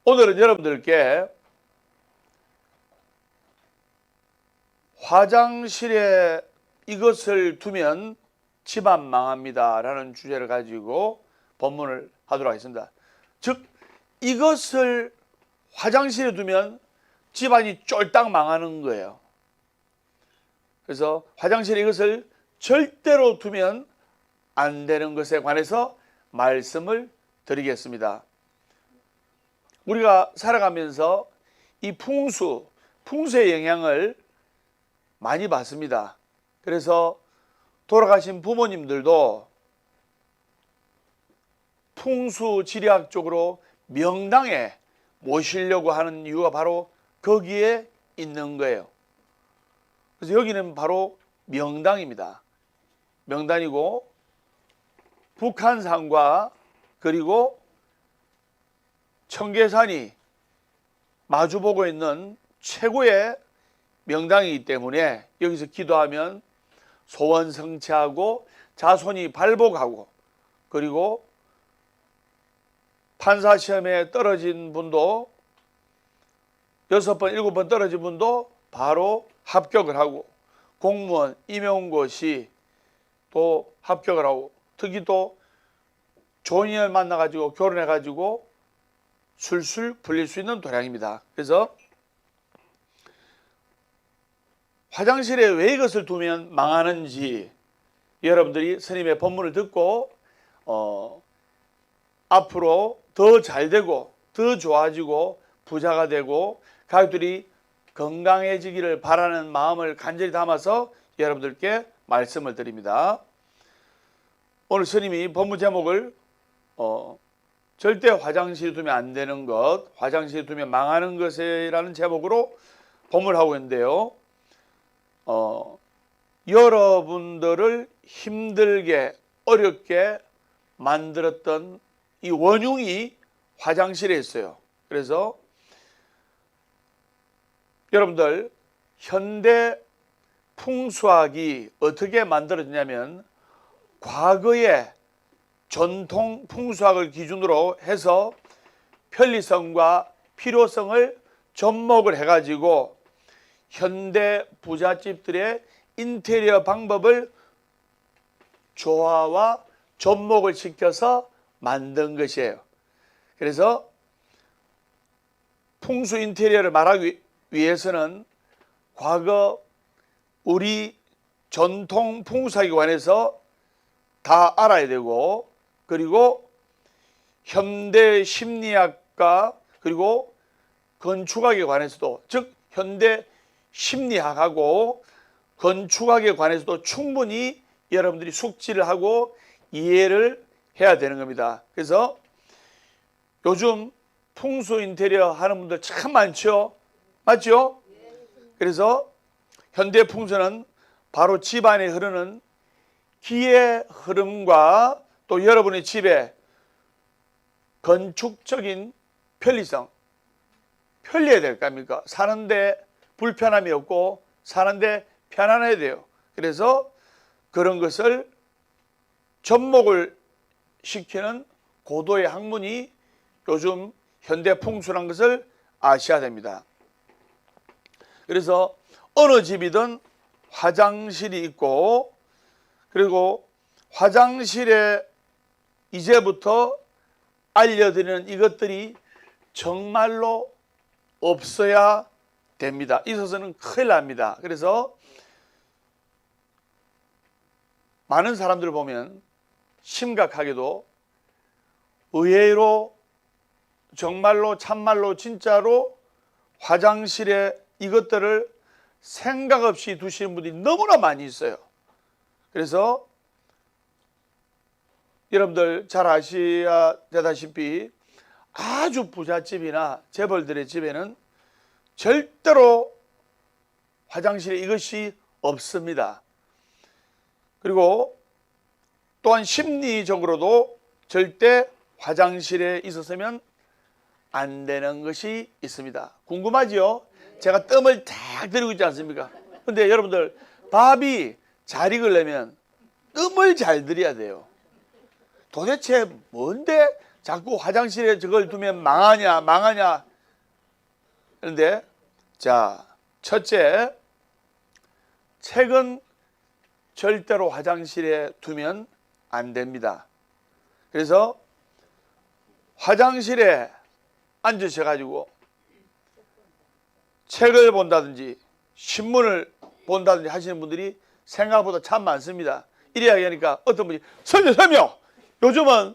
오늘은 여러분들께 화장실에 이것을 두면 집안 망합니다 라는 주제를 가지고 본문을 하도록 하겠습니다. 즉 이것을 화장실에 두면 집안이 쫄딱 망하는 거예요. 그래서 화장실에 이것을 절대로 두면 안 되는 것에 관해서 말씀을 드리겠습니다. 우리가 살아가면서 이 풍수의 영향을 많이 받습니다. 그래서 돌아가신 부모님들도 풍수지리학적으로 명당에 모시려고 하는 이유가 바로 거기에 있는 거예요. 그래서 여기는 바로 명당입니다. 명당이고 북한산과 그리고 청계산이 마주보고 있는 최고의 명당이기 때문에 여기서 기도하면 소원 성취하고 자손이 발복하고, 그리고 판사 시험에 떨어진 분도 6번, 7번 떨어진 분도 바로 합격을 하고, 공무원 임용 것이 또 합격을 하고, 특히 또 좋은 인연을 만나가지고 결혼해가지고 술술 불릴 수 있는 도량입니다. 그래서 화장실에 왜 이것을 두면 망하는지 여러분들이 스님의 법문을 듣고 앞으로 더 잘되고 더 좋아지고 부자가 되고 가족들이 건강해지기를 바라는 마음을 간절히 담아서 여러분들께 말씀을 드립니다. 오늘 스님이 법문 제목을 절대 화장실에 두면 안 되는 것, 화장실에 두면 망하는 것이라는 제목으로 법문을 하고 있는데요. 여러분들을 힘들게 어렵게 만들었던 이 원흉이 화장실에 있어요. 그래서 여러분들 현대 풍수학이 어떻게 만들어지냐면 과거의 전통 풍수학을 기준으로 해서 편리성과 필요성을 접목을 해가지고 현대 부잣집들의 인테리어 방법을 조화와 접목을 시켜서 만든 것이에요. 그래서 풍수 인테리어를 말하기 위해서는 과거 우리 전통 풍수학에 관해서 다 알아야 되고, 그리고 현대 심리학과 그리고 건축학에 관해서도, 즉 현대 심리학하고 건축학에 관해서도 충분히 여러분들이 숙지를 하고 이해를 해야 되는 겁니다. 그래서 요즘 풍수 인테리어 하는 분들 참 많죠? 맞죠? 그래서 현대 풍수는 바로 집안에 흐르는 기의 흐름과 또 여러분의 집에 건축적인 편리성, 편리해야 될 거 아닙니까? 사는데 불편함이 없고 사는데 편안해야 돼요. 그래서 그런 것을 접목을 시키는 고도의 학문이 요즘 현대 풍수라는 것을 아셔야 됩니다. 그래서 어느 집이든 화장실이 있고, 그리고 화장실에 이제부터 알려드리는 이것들이 정말로 없어야 됩니다. 있어서는 큰일 납니다. 그래서 많은 사람들을 보면 심각하게도 의외로 정말로 참말로 진짜로 화장실에 이것들을 생각 없이 두시는 분들이 너무나 많이 있어요. 그래서 여러분들 잘 아셔야 되다시피 아주 부잣집이나 재벌들의 집에는 절대로 화장실에 이것이 없습니다. 그리고 또한 심리적으로도 절대 화장실에 있었으면 안 되는 것이 있습니다. 궁금하지요? 제가 뜸을 탁 들이고 있지 않습니까? 근데 여러분들, 밥이 잘 익으려면 뜸을 잘 들여야 돼요. 도대체 뭔데 자꾸 화장실에 저걸 두면 망하냐. 그런데 자, 첫째, 책은 절대로 화장실에 두면 안 됩니다. 그래서 화장실에 앉으셔가지고 책을 본다든지 신문을 본다든지 하시는 분들이 생각보다 참 많습니다. 이래야 하니까 어떤 분이 설명! 요즘은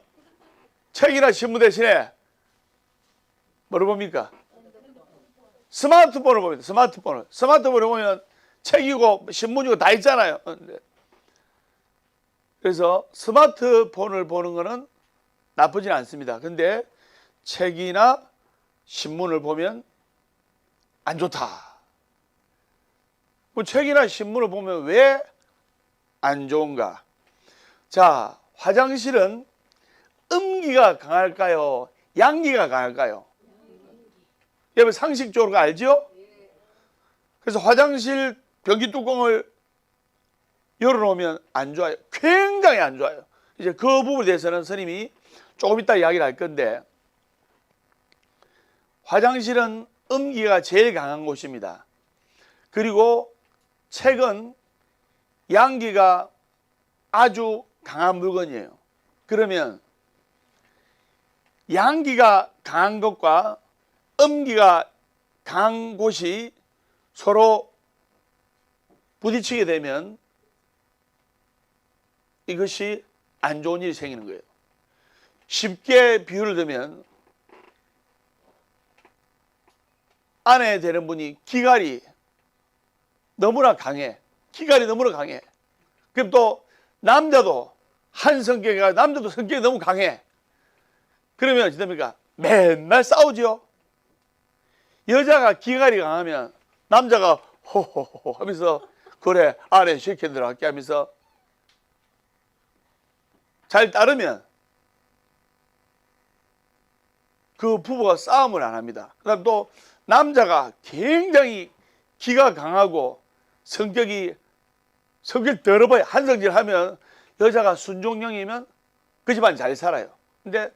책이나 신문 대신에 뭐를 봅니까? 스마트폰을 봅니다. 스마트폰을 보면 책이고 신문이고 다 있잖아요. 그래서 스마트폰을 보는 거는 나쁘진 않습니다. 근데 책이나 신문을 보면 안 좋다. 책이나 신문을 보면 왜 안 좋은가? 자, 화장실은 음기가 강할까요? 양기가 강할까요? 여러분 상식적으로 알죠? 그래서 화장실 변기 뚜껑을 열어놓으면 안 좋아요. 굉장히 안 좋아요. 이제 그 부분에 대해서는 스님이 조금 이따 이야기를 할 건데, 화장실은 음기가 제일 강한 곳입니다. 그리고 책은 양기가 아주 강한 물건이에요. 그러면 양기가 강한 것과 음기가 강한 곳이 서로 부딪히게 되면 이것이 안 좋은 일이 생기는 거예요. 쉽게 비유를 들면 아내 되는 분이 기갈이 너무나 강해. 그럼 또 남자도 남자도 성격이 너무 강해. 그러면 어떻습니까? 맨날 싸우죠. 여자가 기갈이 강하면 남자가 호호호 하면서 그래 아내 시킨 대로 할게 하면서 잘 따르면 그 부부가 싸움을 안 합니다. 그다음 또 남자가 굉장히 기가 강하고 성격 더러워요. 한성질하면 여자가 순종형이면 그 집안 잘 살아요. 근데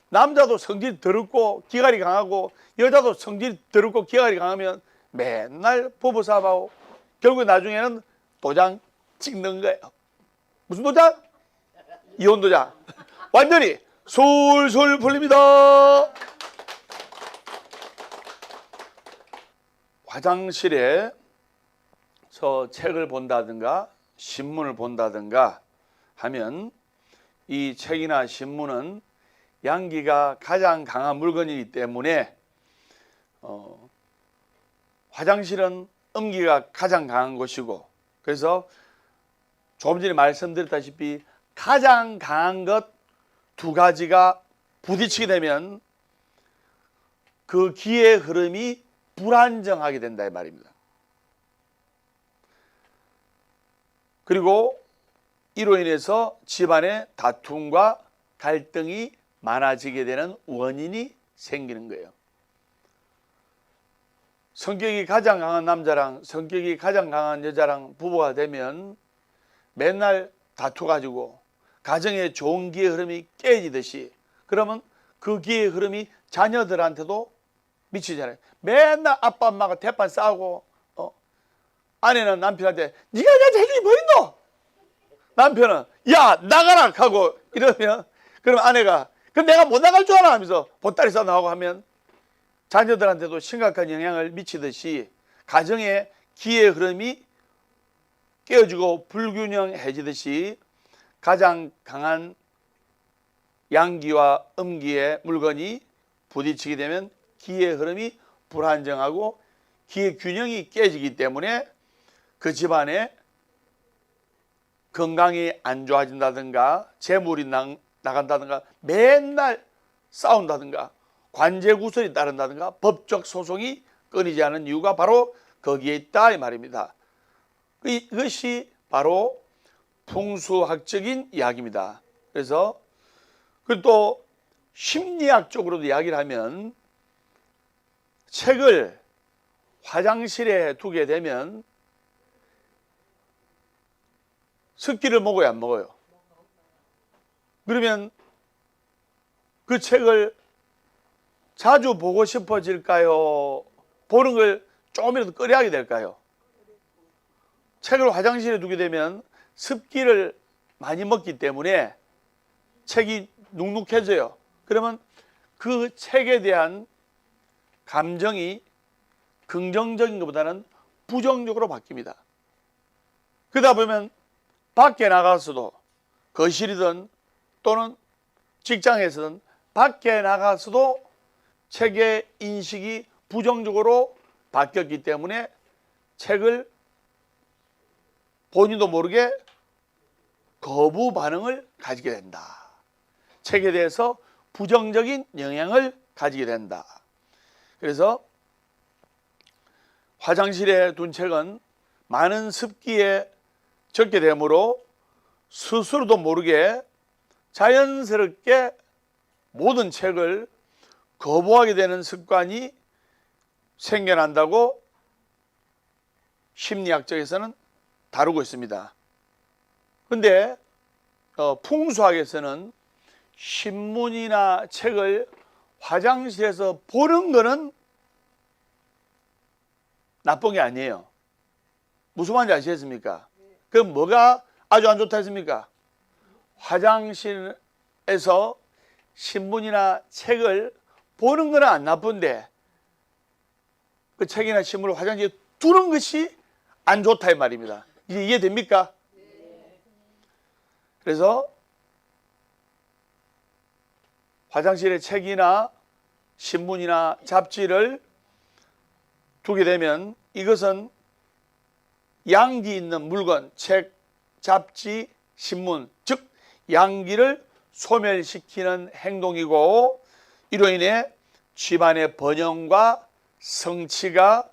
남자도 성질 더럽고 기갈이 강하고 여자도 성질 더럽고 기갈이 강하면 맨날 부부싸움하고 결국 나중에는 도장 찍는 거예요. 무슨 도장? 이혼 도장. 완전히 솔솔 풀립니다. 화장실에서 책을 본다든가 신문을 본다든가 하면 이 책이나 신문은 양기가 가장 강한 물건이기 때문에 화장실은 음기가 가장 강한 곳이고, 그래서 조금 전에 말씀드렸다시피 가장 강한 것 두 가지가 부딪히게 되면 그 기의 흐름이 불안정하게 된다 이 말입니다. 그리고 이로 인해서 집안의 다툼과 갈등이 많아지게 되는 원인이 생기는 거예요. 성격이 가장 강한 남자랑 성격이 가장 강한 여자랑 부부가 되면 맨날 다투가지고 가정의 좋은 기의 흐름이 깨지듯이, 그러면 그 기의 흐름이 자녀들한테도 미치잖아요. 맨날 아빠 엄마가 대판 싸우고 아내는 남편한테 네가 내 자식이 뭐 있노? 남편은 야 나가라 하고 이러면, 그럼 아내가 그럼 내가 못 나갈 줄 알아 하면서 보따리 싸움하고 하면 자녀들한테도 심각한 영향을 미치듯이 가정의 기의 흐름이 깨어지고 불균형해지듯이 가장 강한 양기와 음기의 물건이 부딪히게 되면 기의 흐름이 불안정하고 기의 균형이 깨지기 때문에 그 집안에 건강이 안 좋아진다든가 재물이 나간다든가 맨날 싸운다든가 관제구설이 따른다든가 법적 소송이 끊이지 않은 이유가 바로 거기에 있다 이 말입니다. 이것이 바로 풍수학적인 이야기입니다. 그래서 또 심리학적으로도 이야기를 하면 책을 화장실에 두게 되면 습기를 먹어요, 안 먹어요? 그러면 그 책을 자주 보고 싶어질까요? 보는 걸 조금이라도 꺼려하게 될까요? 책을 화장실에 두게 되면 습기를 많이 먹기 때문에 책이 눅눅해져요. 그러면 그 책에 대한 감정이 긍정적인 것보다는 부정적으로 바뀝니다. 그러다 보면 밖에 나가서도 거실이든 또는 직장에서든 밖에 나가서도 책의 인식이 부정적으로 바뀌었기 때문에 책을 본인도 모르게 거부 반응을 가지게 된다. 책에 대해서 부정적인 영향을 가지게 된다. 그래서 화장실에 둔 책은 많은 습기에 적게 되므로 스스로도 모르게 자연스럽게 모든 책을 거부하게 되는 습관이 생겨난다고 심리학적에서는 다루고 있습니다. 그런데 풍수학에서는 신문이나 책을 화장실에서 보는 거는 나쁜 게 아니에요. 무슨 말인지 아시겠습니까? 그럼 뭐가 아주 안 좋다 했습니까? 화장실에서 신문이나 책을 보는 건 안 나쁜데 그 책이나 신문을 화장실에 두는 것이 안 좋다 이 말입니다. 이제 이해됩니까? 그래서 화장실에 책이나 신문이나 잡지를 두게 되면 이것은 양기 있는 물건, 책, 잡지, 신문, 즉 양기를 소멸시키는 행동이고 이로 인해 집안의 번영과 성취가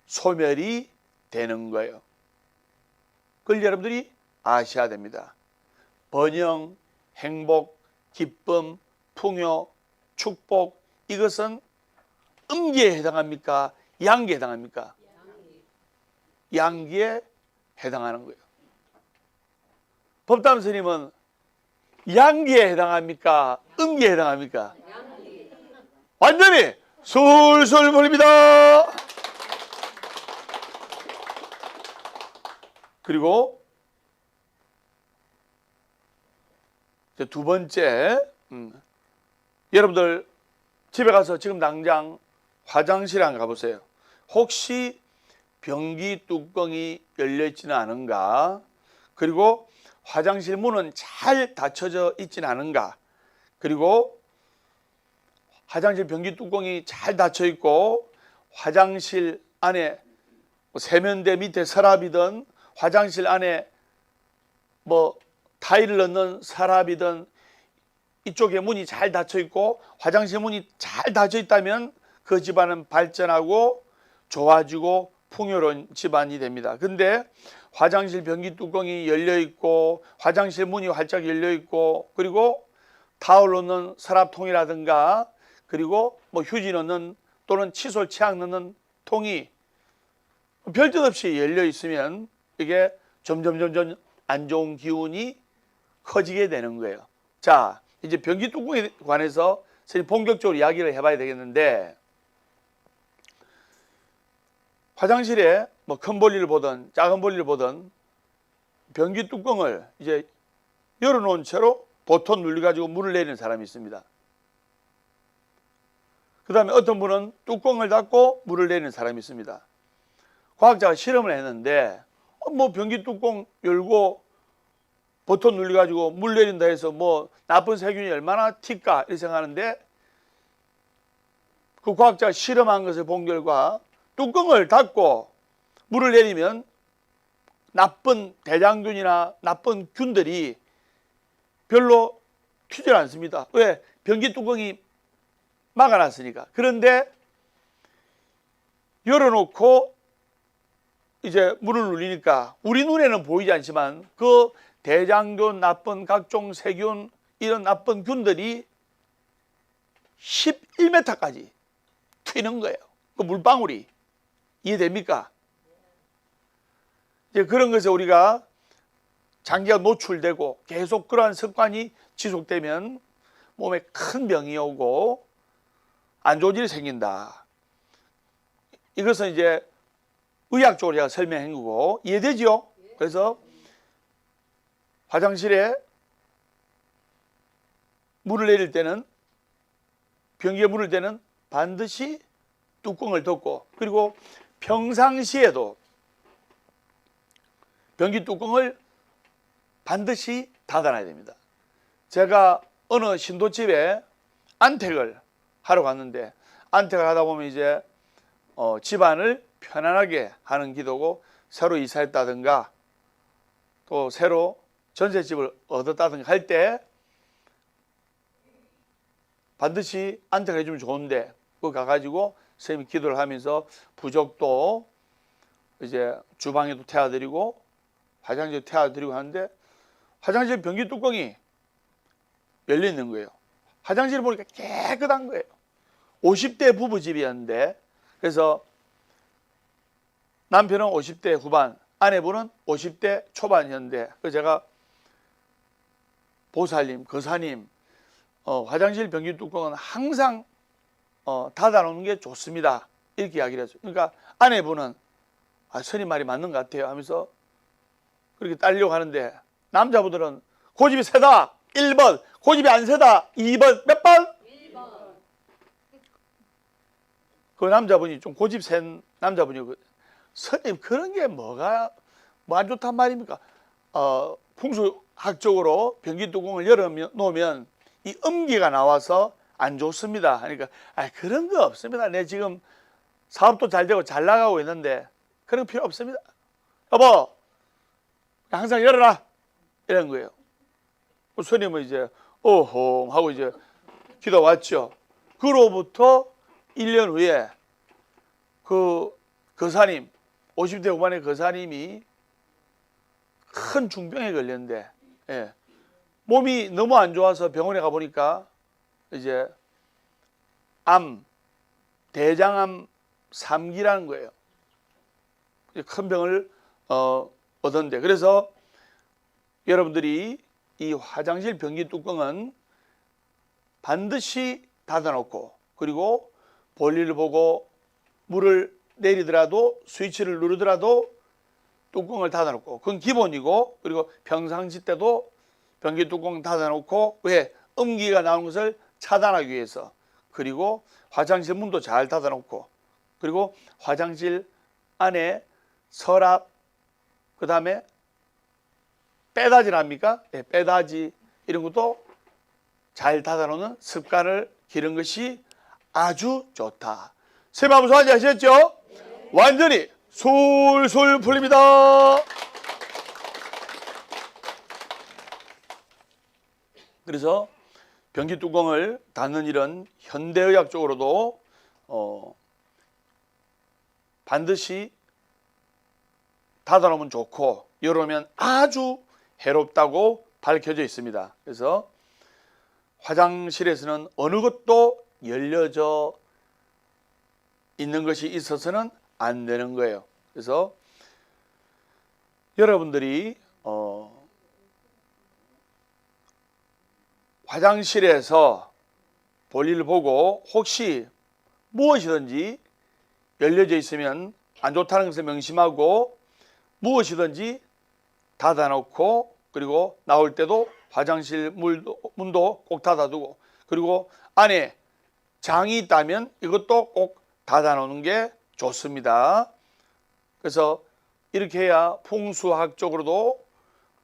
소멸이 되는 거예요. 그걸 여러분들이 아셔야 됩니다. 번영, 행복, 기쁨, 풍요, 축복 이것은 음기에 해당합니까? 양기에 해당합니까? 양기에 해당하는 거예요. 법담 스님은 양기에 해당합니까? 음기에 해당합니까? 완전히 술술 몰립니다. 그리고 두 번째, 여러분들 집에 가서 지금 당장 화장실에 한번 가보세요. 혹시 변기 뚜껑이 열려있지는 않은가? 그리고 화장실 문은 잘 닫혀져 있지는 않은가? 그리고 화장실 변기 뚜껑이 잘 닫혀 있고 화장실 안에 세면대 밑에 서랍이든 화장실 안에 타일을 넣는 서랍이든 이쪽에 문이 잘 닫혀 있고 화장실 문이 잘 닫혀 있다면 그 집안은 발전하고 좋아지고 풍요로운 집안이 됩니다. 근데 화장실 변기 뚜껑이 열려 있고 화장실 문이 활짝 열려 있고 그리고 타올 넣는 서랍통이라든가 그리고 휴지 넣는 또는 칫솔 치약 넣는 통이 별뜻 없이 열려 있으면 이게 점점 안 좋은 기운이 커지게 되는 거예요. 자, 이제 변기 뚜껑에 관해서 본격적으로 이야기를 해봐야 되겠는데 화장실에 큰 볼일을 보든 작은 볼일을 보든 변기 뚜껑을 이제 열어놓은 채로 버튼 눌러가지고 물을 내리는 사람이 있습니다. 그 다음에 어떤 분은 뚜껑을 닫고 물을 내리는 사람이 있습니다. 과학자가 실험을 했는데 변기 뚜껑 열고 버튼 눌러가지고 물 내린다 해서 나쁜 세균이 얼마나 튈까 이렇게 생각하는데 그 과학자가 실험한 것을 본 결과 뚜껑을 닫고 물을 내리면 나쁜 대장균이나 나쁜 균들이 별로 튀질 않습니다. 왜? 변기 뚜껑이 막아놨으니까. 그런데 열어놓고 이제 물을 눌리니까 우리 눈에는 보이지 않지만 그 대장균, 나쁜 각종 세균 이런 나쁜 균들이 11m까지 튀는 거예요. 그 물방울이. 이해됩니까? 이제 그런 것에 우리가 장기간 노출되고 계속 그러한 습관이 지속되면 몸에 큰 병이 오고 안 좋은 일이 생긴다. 이것은 이제 의학적으로 제가 설명한 거고 이해되죠? 그래서 화장실에 물을 내릴 때는 변기에 물을 때는 반드시 뚜껑을 덮고 그리고 평상시에도 변기 뚜껑을 반드시 닫아놔야 됩니다. 제가 어느 신도집에 안택을 하러 갔는데 안택을 하다 보면 이제 집안을 편안하게 하는 기도고 새로 이사했다든가 또 새로 전셋집을 얻었다든가 할 때 반드시 안택을 해주면 좋은데 그거 가가지고 선생님이 기도를 하면서 부적도 이제 주방에도 태워드리고 화장실도 태워드리고 하는데 화장실 변기 뚜껑이 열려 있는 거예요. 화장실을 보니까 깨끗한 거예요. 50대 부부집이었는데 그래서 남편은 50대 후반, 아내분은 50대 초반이었는데 그래서 제가 보살님, 거사님 화장실 변기 뚜껑은 항상 닫아놓는 게 좋습니다. 이렇게 이야기를 했어요. 그러니까 아내분은 스님 말이 맞는 것 같아요 하면서 그렇게 따르려고 하는데 남자분들은 고집이 세다 1번, 고집이 안 세다 2번, 몇 번? 1번. 그 남자분이 좀 고집 센 남자분이고 스님 그런 게 뭐가 뭐 안 좋단 말입니까? 풍수학적으로 변기 뚜껑을 열어 놓으면 이 음기가 나와서 안 좋습니다. 그러니까 그런 거 없습니다. 내 지금 사업도 잘 되고 잘 나가고 있는데 그런 거 필요 없습니다. 여보 항상 열어라 이런 거예요. 스님은 이제 어흥 하고 이제 기도 왔죠. 그로부터 1년 후에 그 거사님 50대 후반의 거사님이 큰 중병에 걸렸는데 몸이 너무 안 좋아서 병원에 가보니까 이제 대장암 3기라는 거예요. 큰 병을 얻었는데 그래서 여러분들이 이 화장실 변기 뚜껑은 반드시 닫아놓고 그리고 볼일을 보고 물을 내리더라도 스위치를 누르더라도 뚜껑을 닫아놓고 그건 기본이고 그리고 평상시 때도 변기 뚜껑 닫아놓고 왜? 음기가 나오는 것을 차단하기 위해서 그리고 화장실 문도 잘 닫아놓고 그리고 화장실 안에 서랍 그 다음에 빼다지랍니까? 빼다지 이런 것도 잘 닫아놓는 습관을 기르는 것이 아주 좋다. 세마무소 하셨죠? 완전히 술술 풀립니다. 그래서 변기 뚜껑을 닫는 일은 현대의학적으로도 반드시 닫아놓으면 좋고 열어놓으면 아주 해롭다고 밝혀져 있습니다. 그래서 화장실에서는 어느 것도 열려져 있는 것이 있어서는 안 되는 거예요. 그래서 여러분들이 화장실에서 볼일을 보고 혹시 무엇이든지 열려져 있으면 안 좋다는 것을 명심하고 무엇이든지 닫아놓고 그리고 나올 때도 화장실 문도 꼭 닫아두고 그리고 안에 장이 있다면 이것도 꼭 닫아놓는 게 좋습니다. 그래서 이렇게 해야 풍수학적으로도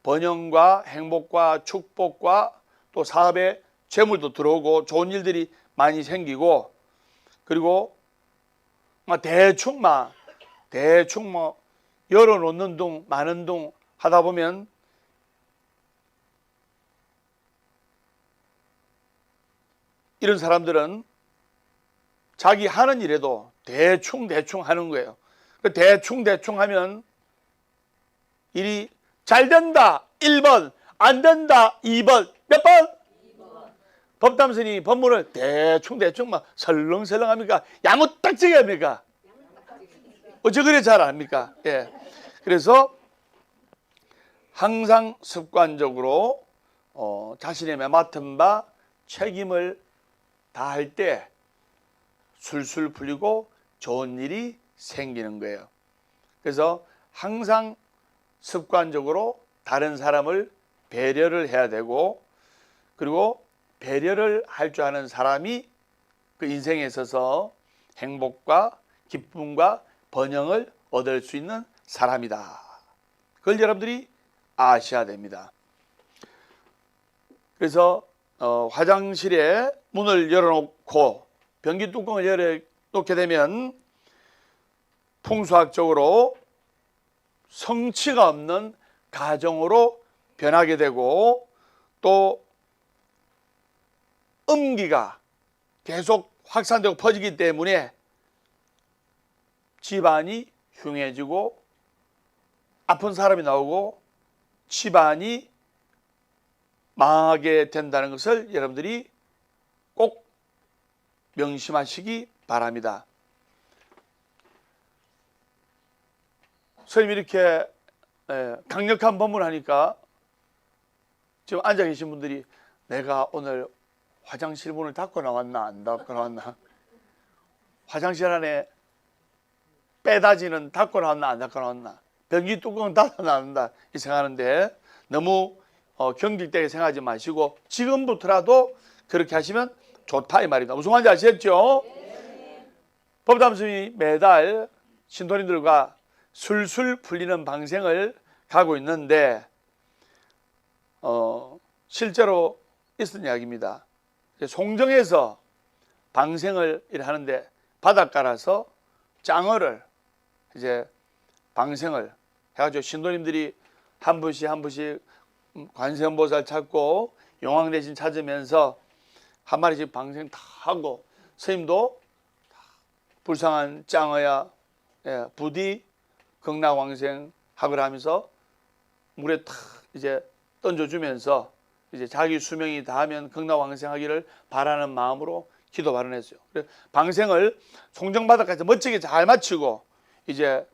번영과 행복과 축복과 또 사업에 재물도 들어오고 좋은 일들이 많이 생기고 그리고 대충 열어놓는 둥 마는 둥 하다 보면 이런 사람들은 자기 하는 일에도 대충 하는 거예요. 대충 하면 일이 잘 된다 1번 안 된다 2번 몇 번? 2번. 법담선이 법문을 대충 막 설렁설렁 합니까? 야무딱지게 합니까? 어째 그래 잘 압니까? 예. 그래서 항상 습관적으로 자신의 맡은 바 책임을 다할 때 술술 풀리고 좋은 일이 생기는 거예요. 그래서 항상 습관적으로 다른 사람을 배려를 해야 되고, 그리고 배려를 할 줄 아는 사람이 그 인생에 있어서 행복과 기쁨과 번영을 얻을 수 있는 사람이다. 그걸 여러분들이 아셔야 됩니다. 그래서 화장실에 문을 열어놓고 변기 뚜껑을 열어놓게 되면 풍수학적으로 성취가 없는 가정으로 변하게 되고, 또 음기가 계속 확산되고 퍼지기 때문에 집안이 흉해지고 아픈 사람이 나오고 집안이 망하게 된다는 것을 여러분들이 꼭 명심하시기 바랍니다. 선생님이 이렇게 강력한 법문을 하니까 지금 앉아 계신 분들이 내가 오늘 화장실 문을 닫고 나왔나 안 닫고 나왔나, 화장실 안에 빼다지는 닫고 나왔나 안 닫고 나왔나, 변기 뚜껑은 닫아 나온다 이 생각하는데 너무 경직되게 생각하지 마시고 지금부터라도 그렇게 하시면 좋다 이 말입니다. 무슨 말인지 아시겠죠? 네. 법담스님이 매달 신도님들과 술술 풀리는 방생을 가고 있는데 실제로 있었던 이야기입니다. 송정에서 방생을 하는데 바닷가라서 짱어를 이제 방생을 해가지고 신도님들이 한 분씩 관세음보살 찾고 용왕대신 찾으면서 한 마리씩 방생 다 하고, 스님도 불쌍한 짱어야 부디 극락왕생 하거라 하면서 물에 탁 이제 던져주면서 이제 자기 수명이 다하면 극락왕생하기를 바라는 마음으로 기도 발언했어요. 방생을 송정바닷가에서 멋지게 잘 마치고 이제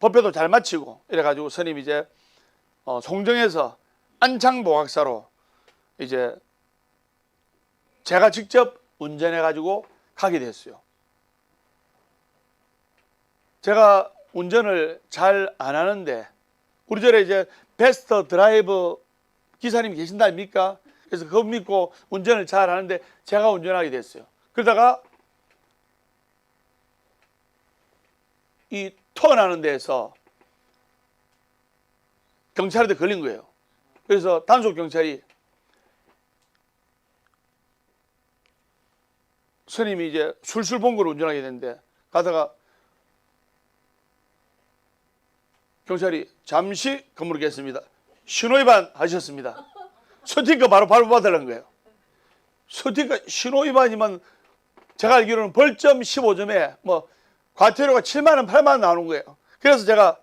법회도 잘 마치고 이래가지고 스님 이제 송정에서 안창보각사로 이제 제가 직접 운전해가지고 가게 됐어요. 제가 운전을 잘 안 하는데 우리 절에 이제 베스트 드라이브 기사님 계신다 아닙니까? 그래서 그거 믿고 운전을 잘 하는데 제가 운전하게 됐어요. 그러다가 이 턴하는 데서 경찰한테 걸린 거예요. 그래서 단속 경찰이 스님이 이제 술술 본거로 운전하게 됐는데 가다가 경찰이 잠시 거물겠습니다. 신호위반 하셨습니다. 스티커 바로 받으려는 거예요. 스티커 신호위반이면 제가 알기로는 벌점 15점에 뭐 과태료가 7만 원, 8만 원 나오는 거예요. 그래서 제가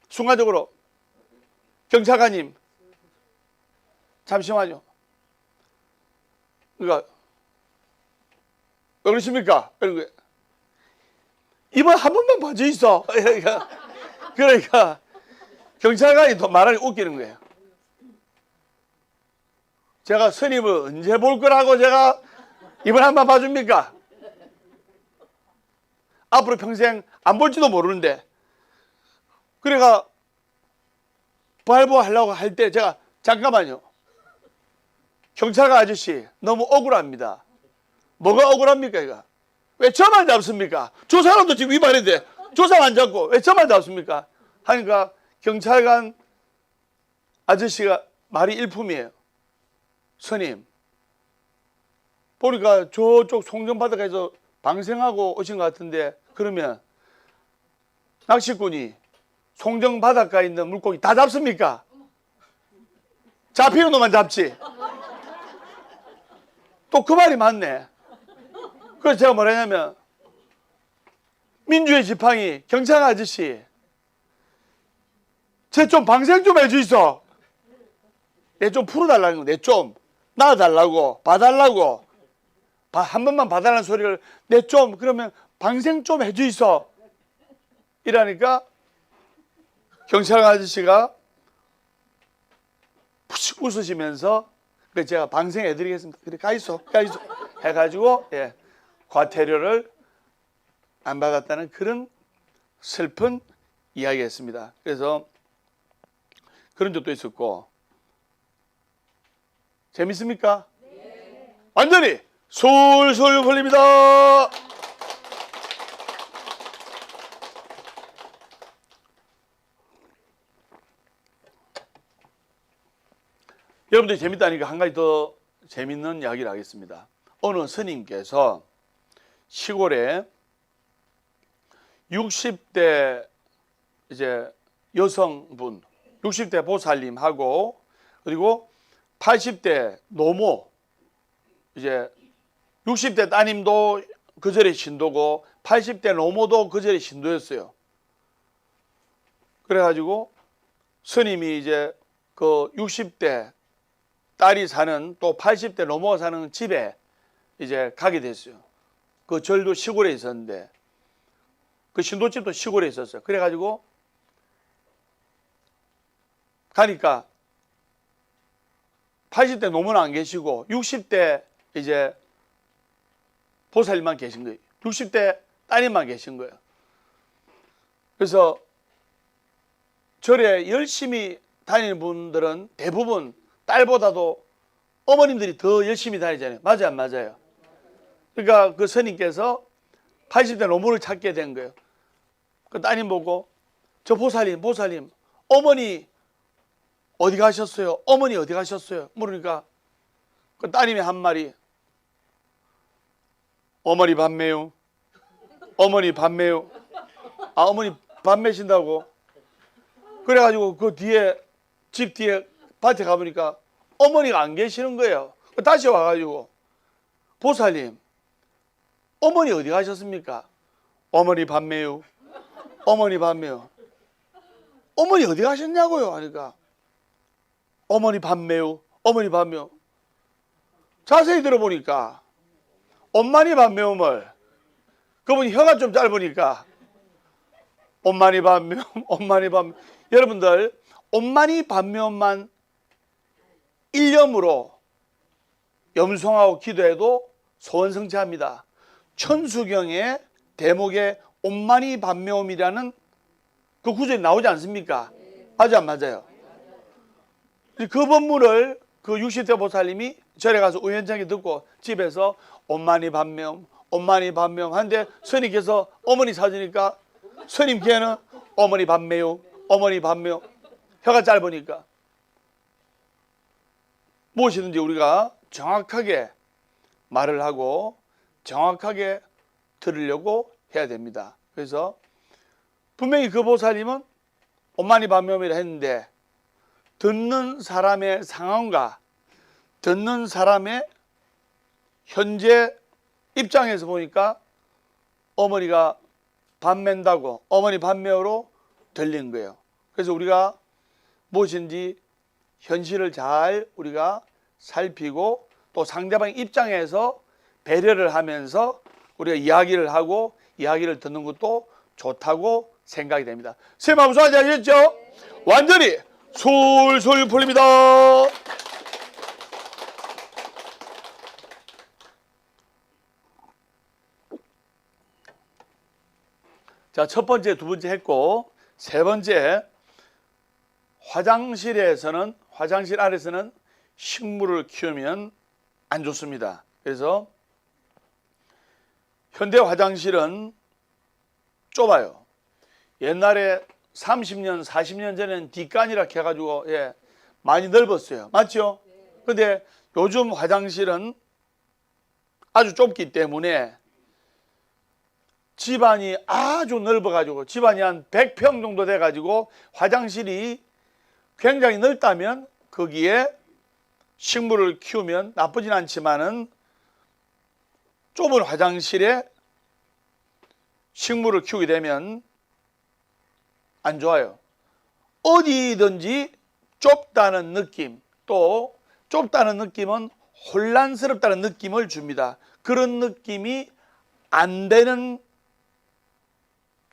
순간적으로 경찰관님 잠시만요. 그러니까 왜 그러십니까? 그러니까 이번 한 번만 봐줘 있어. 그러니까 경찰관이 또 말하니 웃기는 거예요. 제가 스님을 언제 볼 거라고 제가 이번 한 번 봐줍니까? 앞으로 평생 안 볼지도 모르는데. 그래가 발부하려고 할 때 제가 잠깐만요. 경찰관 아저씨 너무 억울합니다. 뭐가 억울합니까 이거? 왜 저만 잡습니까? 저 사람도 지금 위반인데 조사 안 잡고 왜 저만 잡습니까? 하니까 경찰관 아저씨가 말이 일품이에요. 스님 보니까 저쪽 송정바닷가에서 방생하고 오신 것 같은데 그러면 낚시꾼이 송정바닷가에 있는 물고기 다 잡습니까? 잡히는 놈만 잡지. 또 그 말이 맞네. 그래서 제가 뭐라 했냐면 민주의 지팡이 경찰 아저씨 쟤 좀 방생 좀 해주이소. 내 좀 풀어달라는 거. 내 좀 놔달라고, 봐달라고, 한 번만 봐달라는 소리를 내 좀, 그러면 방생 좀 해주 있어. 이러니까 경찰 아저씨가 푸식 웃으시면서 그래 제가 방생해 드리겠습니다. 그래 가 있어 해가지고 과태료를 안 받았다는 그런 슬픈 이야기였습니다. 그래서 그런 적도 있었고. 재밌습니까? 네. 완전히 솔솔 풀립니다. 여러분들이 재밌다니까 한 가지 더 재밌는 이야기를 하겠습니다. 어느 스님께서 시골에 60대 이제 여성분, 60대 보살님하고 그리고 80대 노모, 이제 60대 따님도 그 절에 신도고 80대 노모도 그 절에 신도였어요. 그래가지고 스님이 이제 그 60대 딸이 사는 또 80대 노모가 사는 집에 이제 가게 됐어요. 그 절도 시골에 있었는데 그 신도집도 시골에 있었어요. 그래가지고 가니까 80대 노모는 안 계시고 60대 이제 보살님만 계신 거예요. 60대 따님만 계신 거예요. 그래서 절에 열심히 다니는 분들은 대부분 딸보다도 어머님들이 더 열심히 다니잖아요. 맞아요, 안 맞아요? 그러니까 그 스님께서 80대 노모를 찾게 된 거예요. 그 따님 보고 저 보살님, 어머니 어디 가셨어요? 어머니 어디 가셨어요? 물으니까 그 따님이 한 말이 어머니 밥 매요. 어머니 밥 매요. 아, 어머니 밥 매신다고? 그래가지고 그 뒤에 집 뒤에 밭에 가보니까 어머니가 안 계시는 거예요. 다시 와가지고 보살님 어머니 어디 가셨습니까? 어머니 밥 매요. 어머니 밥 매요. 어머니 어디 가셨냐고요? 하니까 어머니 밥 매요. 어머니 밥 매요. 자세히 들어보니까 엄마니 밥 매움을 그분이 혀가 좀 짧으니까 엄마니 밥 매움, 엄마니 밥 매움. 여러분들 엄마니 밥 매움만 일념으로 염송하고 기도해도 소원 성취합니다. 천수경의 대목에 엄마니 밥 매움이라는 그 구절이 나오지 않습니까? 맞아 안 맞아요? 그 법문을 그 60대 보살님이 절에 가서 우연찮게 듣고 집에서 엄마니 밥 매움, 엄마니 밥 매움 하는데 스님께서 어머니 찾으니까 스님 걔는 어머니 밥 매움, 어머니 밥 매움. 혀가 짧으니까 무엇이든지 우리가 정확하게 말을 하고 정확하게 들으려고 해야 됩니다. 그래서 분명히 그 보살님은 엄마니 밥 매움이라 했는데 듣는 사람의 상황과 듣는 사람의 현재 입장에서 보니까 어머니가 밥 맨다고 어머니 밥 매우로 들린 거예요. 그래서 우리가 무엇인지 현실을 잘 우리가 살피고 또 상대방 입장에서 배려를 하면서 우리가 이야기를 하고 이야기를 듣는 것도 좋다고 생각이 됩니다. 선생님 무슨 말인지 아시겠죠? 완전히 솔솔 풀립니다. 자, 첫 번째, 두 번째 했고 세 번째, 화장실 안에서는 식물을 키우면 안 좋습니다. 그래서 현대 화장실은 좁아요. 옛날에 30년, 40년 전에는 뒷간이라 해가지고 많이 넓었어요. 맞죠? 근데 요즘 화장실은 아주 좁기 때문에 집안이 아주 넓어가지고 집안이 한 100평 정도 돼가지고 화장실이 굉장히 넓다면 거기에 식물을 키우면 나쁘진 않지만은 좁은 화장실에 식물을 키우게 되면 안 좋아요. 어디든지 좁다는 느낌, 또 좁다는 느낌은 혼란스럽다는 느낌을 줍니다. 그런 느낌이 안 되는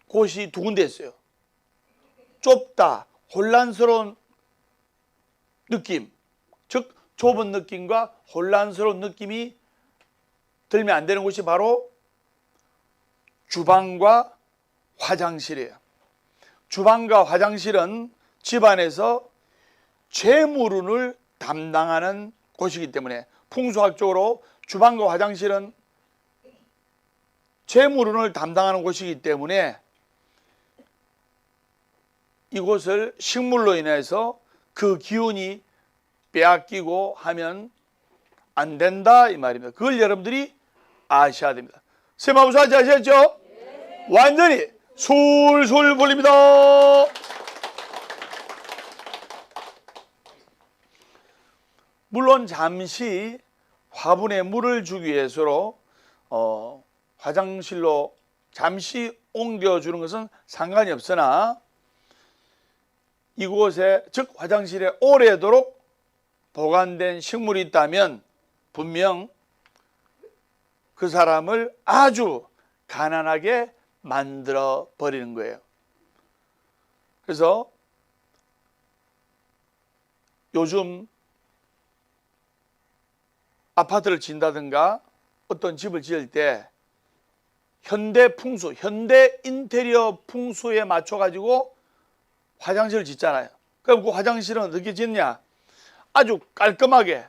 곳이 두 군데 있어요. 좁다, 혼란스러운 느낌, 즉 좁은 느낌과 혼란스러운 느낌이 들면 안 되는 곳이 바로 주방과 화장실이에요. 주방과 화장실은 집안에서 재물운을 담당하는 곳이기 때문에 풍수학적으로 주방과 화장실은 재물운을 담당하는 곳이기 때문에 이곳을 식물로 인해서 그 기운이 빼앗기고 하면 안 된다 이 말입니다. 그걸 여러분들이 아셔야 됩니다. 세마부사 아시겠죠? 네. 완전히 솔솔 불립니다. 물론 잠시 화분에 물을 주기 위해서로 화장실로 잠시 옮겨주는 것은 상관이 없으나 이곳에 즉 화장실에 오래도록 보관된 식물이 있다면 분명 그 사람을 아주 가난하게 만들어 버리는 거예요. 그래서 요즘 아파트를 짓는다든가 어떤 집을 지을 때 현대 풍수, 현대 인테리어 풍수에 맞춰 가지고 화장실을 짓잖아요. 그럼 그 화장실은 어떻게 짓냐? 아주 깔끔하게,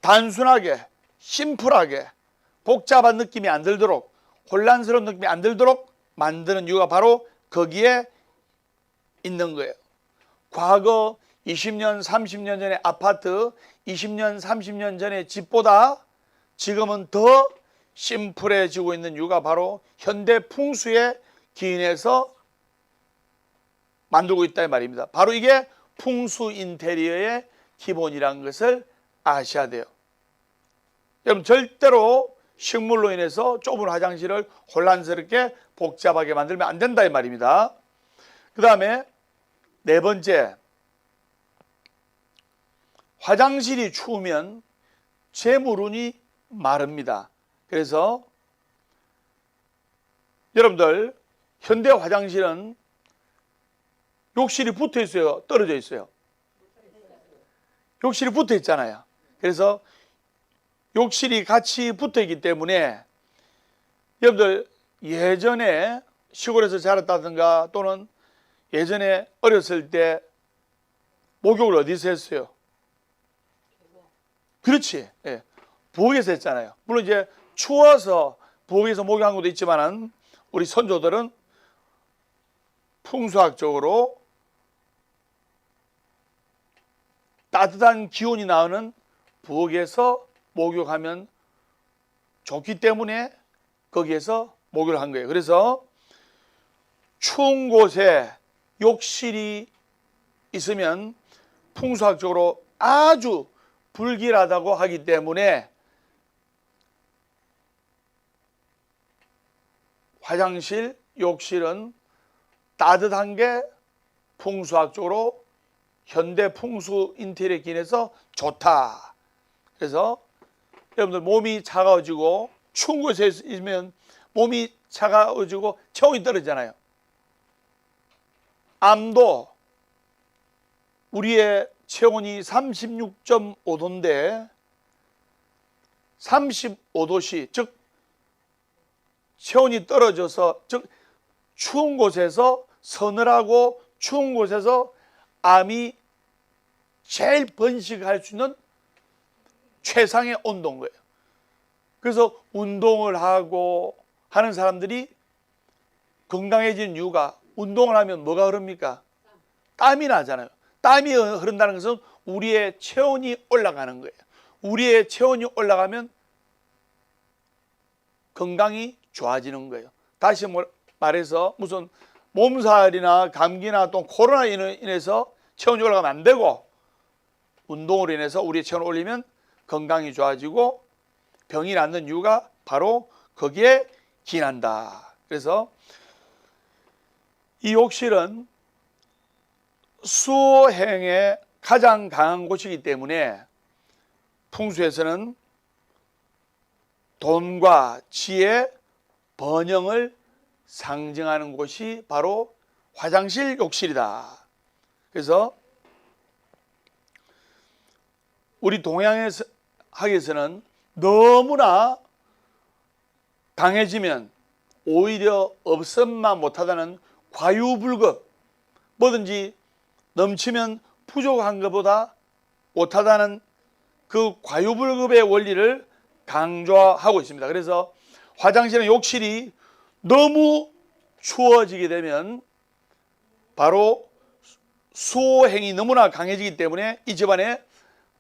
단순하게, 심플하게, 복잡한 느낌이 안 들도록, 혼란스러운 느낌이 안 들도록 만드는 이유가 바로 거기에 있는 거예요. 과거 20년, 30년 전의 아파트, 20년, 30년 전의 집보다 지금은 더 심플해지고 있는 이유가 바로 현대 풍수에 기인해서 만들고 있다 이 말입니다. 바로 이게 풍수 인테리어의 기본이라는 것을 아셔야 돼요. 여러분 절대로 식물로 인해서 좁은 화장실을 혼란스럽게 복잡하게 만들면 안 된다 이 말입니다. 그 다음에 네 번째, 화장실이 추우면 재물운이 마릅니다. 그래서 여러분들 현대 화장실은 욕실이 붙어 있어요? 떨어져 있어요? 욕실이 붙어 있잖아요. 그래서 욕실이 같이 붙어 있기 때문에 여러분들 예전에 시골에서 자랐다든가 또는 예전에 어렸을 때 목욕을 어디서 했어요? 그렇지. 예. 부엌에서 했잖아요. 물론 이제 추워서 부엌에서 목욕한 것도 있지만은 우리 선조들은 풍수학적으로 따뜻한 기운이 나오는 부엌에서 목욕하면 좋기 때문에 거기에서 목욕을 한 거예요. 그래서 추운 곳에 욕실이 있으면 풍수학적으로 아주 불길하다고 하기 때문에 화장실, 욕실은 따뜻한 게 풍수학적으로 현대 풍수 인테리어 기능에서 좋다. 그래서 여러분들 몸이 차가워지고 추운 곳에 있으면 몸이 차가워지고 체온이 떨어지잖아요. 암도 우리의 체온이 36.5도인데 35도씨 즉 체온이 떨어져서 즉 추운 곳에서 서늘하고 추운 곳에서 암이 제일 번식할 수 있는 최상의 온도인 거예요. 그래서 운동을 하고 하는 사람들이 건강해지는 이유가 운동을 하면 뭐가 흐릅니까? 땀이 나잖아요. 땀이 흐른다는 것은 우리의 체온이 올라가는 거예요. 우리의 체온이 올라가면 건강이 좋아지는 거예요. 다시 말해서 무슨 몸살이나 감기나 또 코로나 인해서 체온이 올라가면 안 되고 운동으로 인해서 우리의 체온을 올리면 건강이 좋아지고 병이 낫는 이유가 바로 거기에 기인한다. 그래서 이 욕실은 수행에 가장 강한 곳이기 때문에 풍수에서는 돈과 지혜, 번영을 상징하는 곳이 바로 화장실, 욕실이다. 그래서 우리 동양학에서는 너무나 강해지면 오히려 없음만 못하다는 과유불급, 뭐든지 넘치면 부족한 것보다 못하다는 그 과유불급의 원리를 강조하고 있습니다. 그래서 화장실은 욕실이 너무 추워지게 되면 바로 수호행이 너무나 강해지기 때문에 이 집안에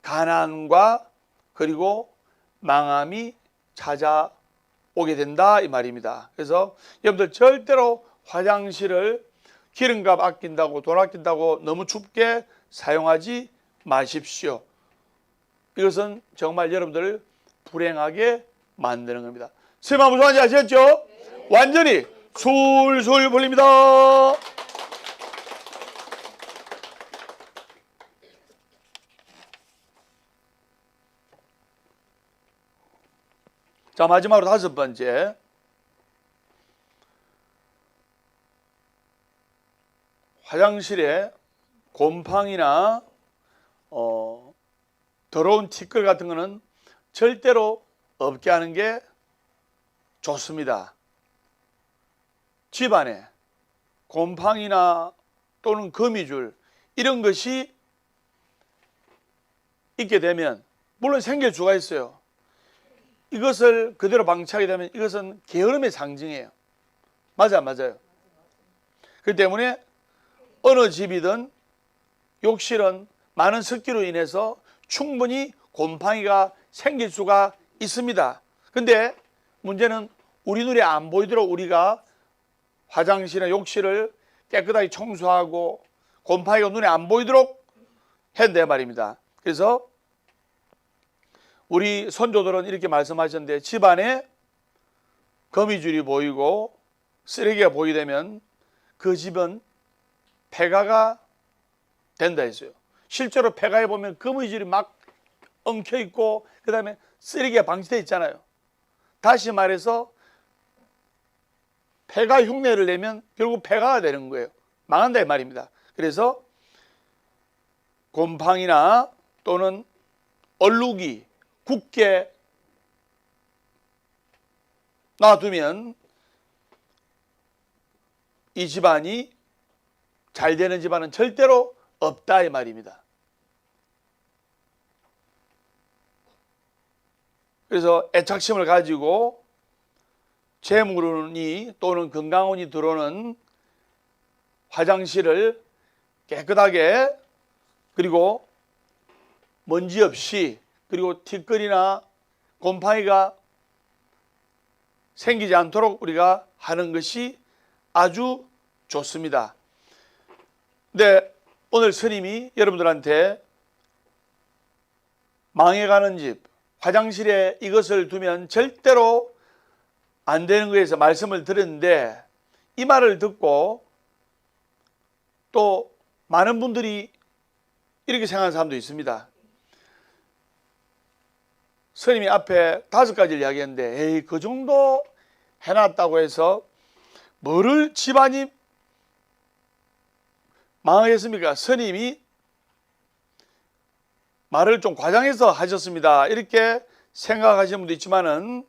가난과 그리고 망함이 찾아오게 된다 이 말입니다. 그래서 여러분들 절대로 화장실을 기름값 아낀다고 돈 아낀다고 너무 춥게 사용하지 마십시오. 이것은 정말 여러분들을 불행하게 만드는 겁니다. 선생님 무슨 말인지 아시겠죠? 완전히 술술 불립니다. 자, 마지막으로 5번째. 화장실에 곰팡이나 더러운 티끌 같은 거는 절대로 없게 하는 게 좋습니다. 집안에 곰팡이나 또는 거미줄 이런 것이 있게 되면 물론 생길 수가 있어요. 이것을 그대로 방치하게 되면 이것은 게으름의 상징이에요. 맞아요. 그렇기 때문에 어느 집이든 욕실은 많은 습기로 인해서 충분히 곰팡이가 생길 수가 있습니다. 근데 문제는 우리 눈에 안 보이도록 우리가 화장실이나 욕실을 깨끗하게 청소하고 곰팡이가 눈에 안 보이도록 했는데 말입니다. 그래서 우리 선조들은 이렇게 말씀하셨는데 집안에 거미줄이 보이고 쓰레기가 보이게 되면 그 집은 폐가가 된다 했어요. 실제로 폐가에 보면 거미줄이 막 엉켜 있고 그 다음에 쓰레기가 방치되어 있잖아요. 다시 말해서 폐가 흉내를 내면 결국 폐가가 되는 거예요. 망한다 이 말입니다. 그래서 곰팡이나 또는 얼룩이 굳게 놔두면 이 집안이 잘 되는 집안은 절대로 없다 이 말입니다. 그래서 애착심을 가지고 재물운이 또는 건강운이 들어오는 화장실을 깨끗하게 그리고 먼지 없이 그리고 티끌이나 곰팡이가 생기지 않도록 우리가 하는 것이 아주 좋습니다. 근데 오늘 스님이 여러분들한테 망해가는 집, 화장실에 이것을 두면 절대로 안 되는 거에서 말씀을 드렸는데 이 말을 듣고 또 많은 분들이 이렇게 생각하는 사람도 있습니다. 스님이 앞에 5가지를 이야기했는데 에이 그 정도 해놨다고 해서 뭐를 집안이 망하겠습니까? 스님이 말을 좀 과장해서 하셨습니다. 이렇게 생각하시는 분도 있지만은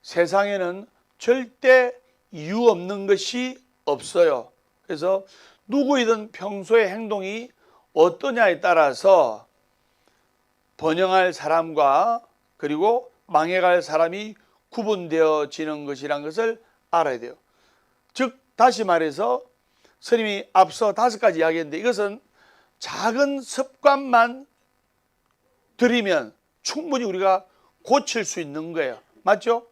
세상에는 절대 이유 없는 것이 없어요. 그래서 누구이든 평소의 행동이 어떠냐에 따라서 번영할 사람과 그리고 망해갈 사람이 구분되어지는 것이란 것을 알아야 돼요. 즉 다시 말해서 스님이 앞서 5가지 이야기했는데 이것은 작은 습관만 들이면 충분히 우리가 고칠 수 있는 거예요. 맞죠?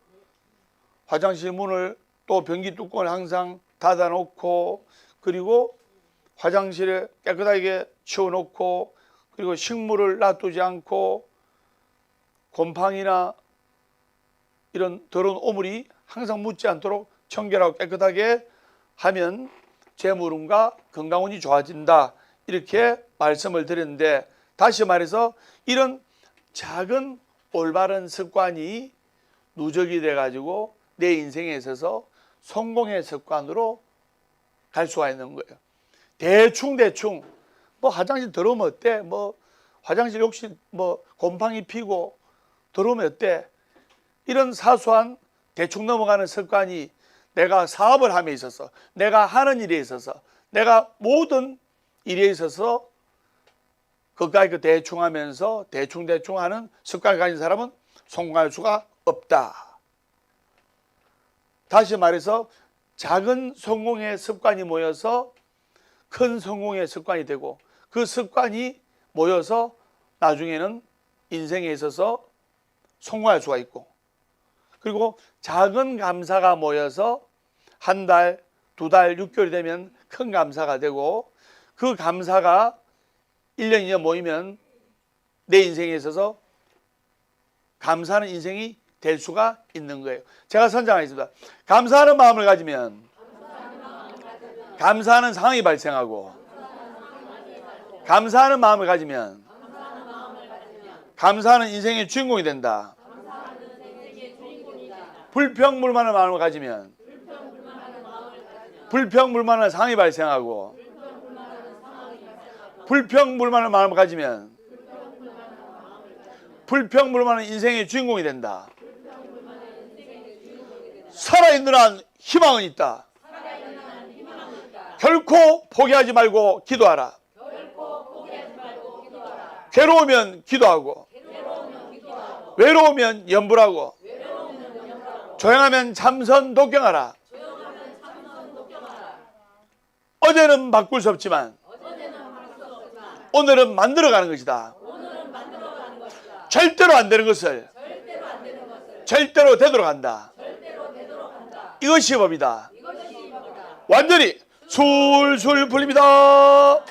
화장실 문을 또 변기 뚜껑을 항상 닫아놓고 그리고 화장실에 깨끗하게 치워놓고 그리고 식물을 놔두지 않고 곰팡이나 이런 더러운 오물이 항상 묻지 않도록 청결하고 깨끗하게 하면 재물운과 건강운이 좋아진다 이렇게 말씀을 드렸는데 다시 말해서 이런 작은 올바른 습관이 누적이 돼가지고 내 인생에 있어서 성공의 습관으로 갈 수가 있는 거예요. 대충 뭐 화장실 들어오면 어때? 뭐 화장실 혹시 뭐 곰팡이 피고 들어오면 어때? 이런 사소한 대충 넘어가는 습관이 내가 사업을 함에 있어서, 내가 하는 일에 있어서, 내가 모든 일에 있어서 그까이 그 대충 하면서 대충 하는 습관을 가진 사람은 성공할 수가 없다. 다시 말해서 작은 성공의 습관이 모여서 큰 성공의 습관이 되고, 그 습관이 모여서 나중에는 인생에 있어서 성공할 수가 있고, 그리고 작은 감사가 모여서 한 달, 두 달, 6개월이 되면 큰 감사가 되고, 그 감사가 1년, 2년 모이면 내 인생에 있어서 감사하는 인생이 될 수가 있는 거예요. 제가 선장하겠습니다. 감사하는 마음을 가지면 감사하는 상황이 발생하고, 감사하는 마음을 가지면 감사하는 인생의 주인공이 된다. 불평불만한 마음을 가지면 불평불만한 상황이 발생하고, 불평불만한 마음을 가지면 불평불만한 인생의 주인공이 된다. 살아있는 한 희망은 있다. 결코 포기하지 말고 기도하라. 괴로우면 기도하고, 외로우면 염불하고, 조용하면 참선 독경하라. 어제는 바꿀 수 없지만 오늘은 만들어가는 것이다. 절대로 안 되는 것을 절대로 되도록 한다. 이것이 법이다. 완전히 술술 풀립니다.